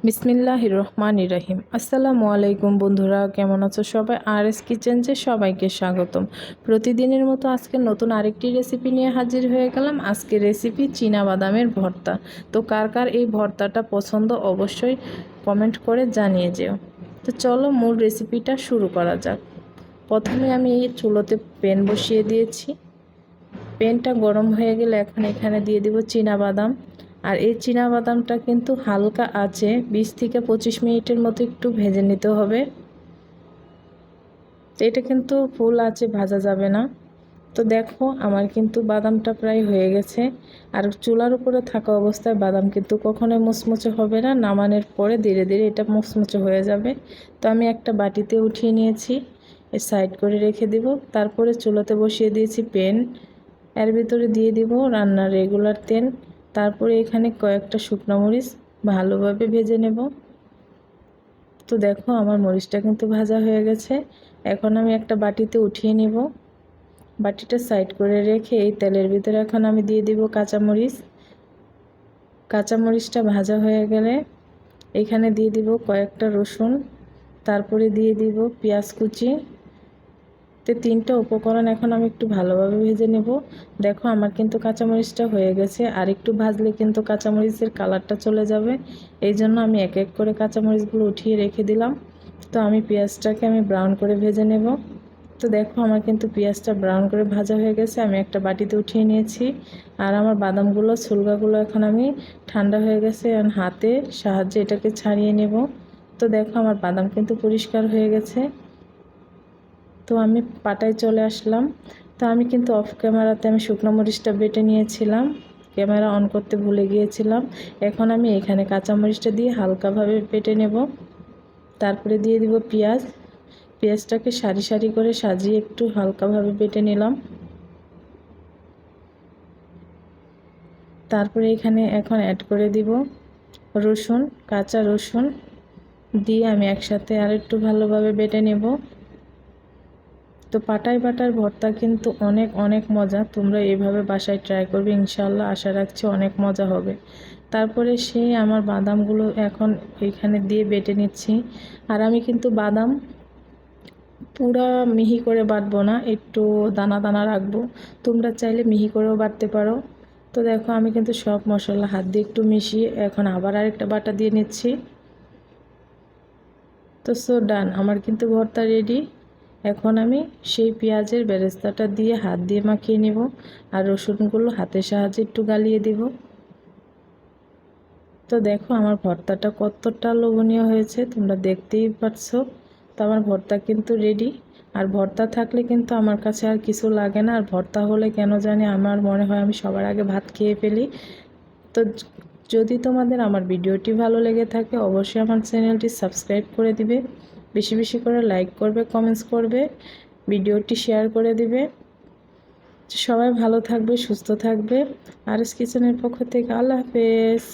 বিসমিল্লাহির রহমানির রহিম। আসসালামু আলাইকুম বন্ধুরা, কেমন আছো সবাই? RS কিচেনে সবাইকে স্বাগতম। প্রতিদিনের মতো আজকে নতুন আরেকটি রেসিপি নিয়ে হাজির হয়ে গেলাম। আজকের রেসিপি চীনা বাদামের ভর্তা। তো কার কার এই ভর্তাটা পছন্দ অবশ্যই কমেন্ট করে জানিয়ে যেও। তো চলো মূল রেসিপিটা শুরু করা যাক। প্রথমে আমি এই চুলোতে প্যান বসিয়ে দিয়েছি। প্যানটা গরম হয়ে গেলে এখন এখানে দিয়ে দিব চীনা বাদাম। আর এই চীনা বাদামটা কিন্তু হালকা আছে 20 থেকে 25 মিনিটের মতো একটু ভেজে নিতে হবে। তো এটা কিন্তু ফুল আছে ভাজা যাবে না। তো দেখো আমার কিন্তু বাদামটা প্রায় হয়ে গেছে। আর চুলার উপরে থাকা অবস্থায় বাদাম কিন্তু কখনোই মুচমুচে হবে না, নামানোর পরে ধীরে ধীরে এটা মুচমুচে হয়ে যাবে। তো আমি একটা বাটিতে উঠিয়ে নিয়েছি, এর সাইড করে রেখে দিব। তারপরে চুলাতে বসিয়ে দিয়েছি প্যান, এর ভিতরে দিয়ে দিব রান্নার রেগুলার তেল। তারপরে এখানে কয়েকটা শুকনো মরিচ ভালোভাবে ভেজে নেব। তো দেখো আমার মরিচটা কিন্তু ভাজা হয়ে গেছে। এখন আমি একটা বাটিতে উঠিয়ে নেব। বাটিটা সাইড করে রেখে এই তেলের ভিতরে এখন আমি দিয়ে দিব কাঁচামরিচ। কাঁচামরিচটা ভাজা হয়ে গেলে এখানে দিয়ে দিব কয়েকটা রসুন, তারপরে দিয়ে দিব পেঁয়াজ কুচি। তো তিনটা উপকরণ এখন আমি একটু ভালোভাবে ভেজে নেব। দেখো আমার কিন্তু কাঁচামরিচটা হয়ে গেছে, আর একটু ভাজলে কিন্তু কাঁচামরিচের কালারটা চলে যাবে। এই জন্য আমি এক এক করে কাঁচামরিচগুলো উঠিয়ে রেখে দিলাম। তো আমি পেঁয়াজটাকে ব্রাউন করে ভেজে নেব। তো দেখো আমার কিন্তু পেঁয়াজটা ব্রাউন করে ভাজা হয়ে গেছে, আমি একটা বাটিতে উঠিয়ে নিয়েছি। আর আমার বাদামগুলো ছুলকাগুলো এখন আমি ঠান্ডা হয়ে গেছে, এখন হাতে সাহায্যে এটাকে ছাড়িয়ে নেব। তো দেখো আমার বাদাম কিন্তু পরিষ্কার হয়ে গেছে। তো আমি পাটায় চলে আসলাম। তো আমি কিন্তু অফ ক্যামেরাতে আমি শুকনো মরিচটা বেটে নিয়েছিলাম, ক্যামেরা অন করতে ভুলে গিয়েছিলাম। এখন আমি এখানে কাঁচামরিচটা দিয়ে হালকাভাবে বেটে নেব। তারপরে দিয়ে দিব পেঁয়াজ। পেঁয়াজটাকে সারি সারি করে সাজিয়ে একটু হালকাভাবে বেটে নিলাম। তারপরে এখানে এখন অ্যাড করে দিব রসুন, কাঁচা রসুন দিয়ে আমি একসাথে আর একটু ভালোভাবে বেটে নেব। তো পাটায় বাটার ভর্তা কিন্তু অনেক অনেক মজা, তোমরা এইভাবে বাসায় ট্রাই করবে, ইনশাল্লাহ আশা রাখছি অনেক মজা হবে। তারপরে সেই আমার বাদামগুলো এখন এখানে দিয়ে বেটে নিচ্ছি। আর আমি কিন্তু বাদাম পুরা মিহি করে বাটবো না, একটু দানা দানা রাখবো। তোমরা চাইলে মিহি করেও বাটতে পারো। তো দেখো আমি কিন্তু সব মশলা হাত দিয়ে একটু মিশিয়ে এখন আবার আরেকটা বাটা দিয়ে নিচ্ছি। তো ডান, আমার কিন্তু ভর্তা রেডি। এখন আমি সেই পেঁয়াজের বেরেস্তাটা দিয়ে হাত দিয়ে মাখিয়ে নেব, আর রসুনগুলো হাতের সাহায্যে একটু গালিয়ে দিব। তো দেখো আমার ভর্তাটা কতটা লোভনীয় হয়েছে, তোমরা দেখতেই পাচ্ছ। তো আমার ভর্তা কিন্তু রেডি। আর ভর্তা থাকলে কিন্তু আমার কাছে আর কিছু লাগে না। আর ভর্তা হলে কেন জানি আমার মনে হয় আমি সবার আগে ভাত খেয়ে ফেলি। তো যদি তোমাদের আমার ভিডিওটি ভালো লেগে থাকে অবশ্যই আমার চ্যানেলটি সাবস্ক্রাইব করে দিবে, বেশি বেশি করে লাইক করবে, কমেন্টস করবে, ভিডিওটি শেয়ার করে দিবে। সবাই ভালো থাকবে, সুস্থ থাকবে। RS কিচেনের পক্ষ থেকে আল্লাহ হাফেজ।